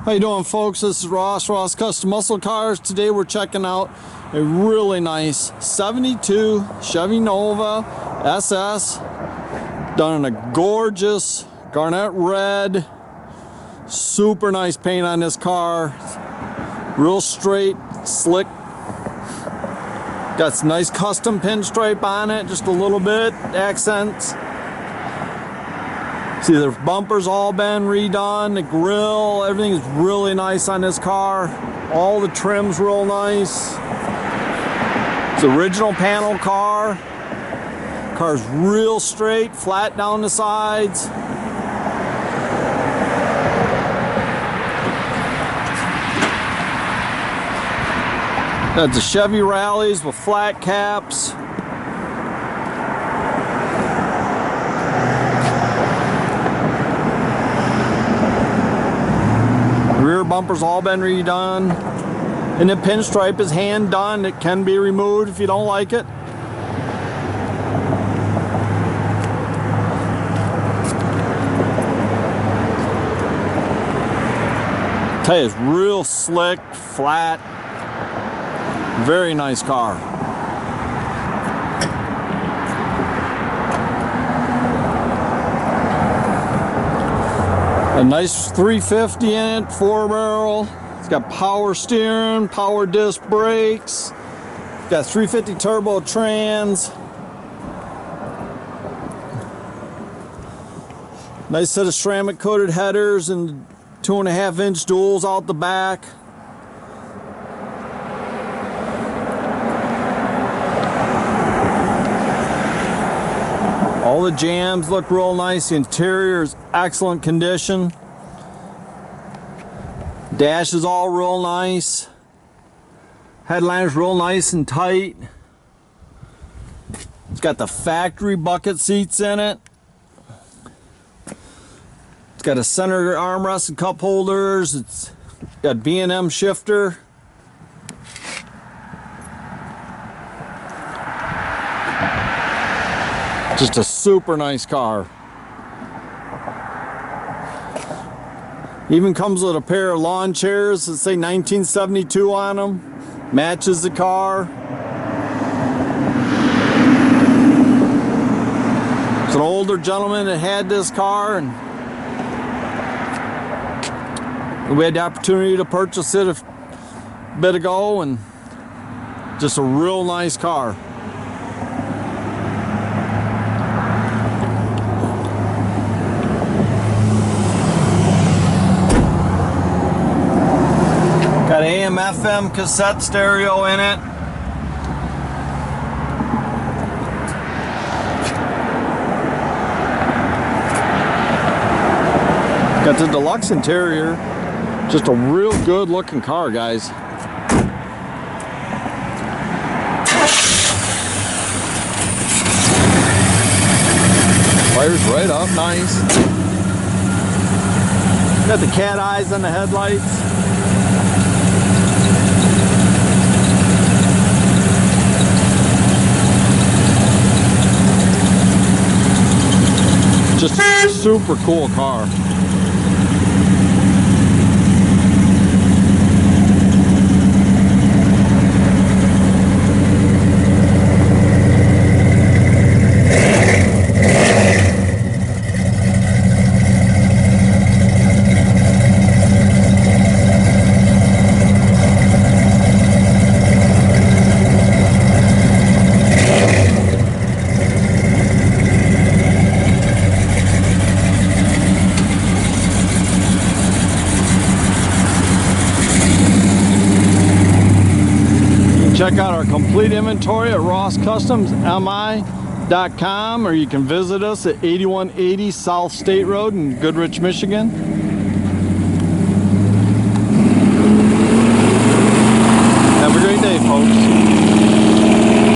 How you doing, folks? This is Ross Custom Muscle Cars. Today we're checking out a really nice 72 Chevy Nova SS, done in a gorgeous Garnet Red. Super nice paint on this car. Real straight, slick. Got some nice custom pinstripe on it, just a little bit, accents. See, the bumper's all been redone, the grill, everything's really nice on this car. All the trim's real nice. It's an original panel car. Car's real straight, flat down the sides. Got the Chevy Rallies with flat caps. Rear bumper's all been redone, and the pinstripe is hand done. It can be removed if you don't like it. Tell you, it's real slick, flat, very nice car. A nice 350 in it, 4-barrel. It's got power steering, power disc brakes. Got 350 turbo trans. Nice set of ceramic coated headers and 2.5-inch duals out the back. All the jams look real nice. The interior is excellent condition. Dash is all real nice. Headliner's real nice and tight. It's got the factory bucket seats in it. It's got a center armrest and cup holders. It's got B&M shifter. Just a super nice car. Even comes with a pair of lawn chairs that say 1972 on them. Matches the car. It's an older gentleman that had this car, and we had the opportunity to purchase it a bit ago, and just a real nice car. Got AM FM cassette stereo in it. Got the deluxe interior. Just a real good looking car, guys. Fires right up, nice. Got the cat eyes on the headlights. Just a super cool car. Check out our complete inventory at rosscustomsmi.com, or you can visit us at 8180 South State Road in Goodrich, Michigan.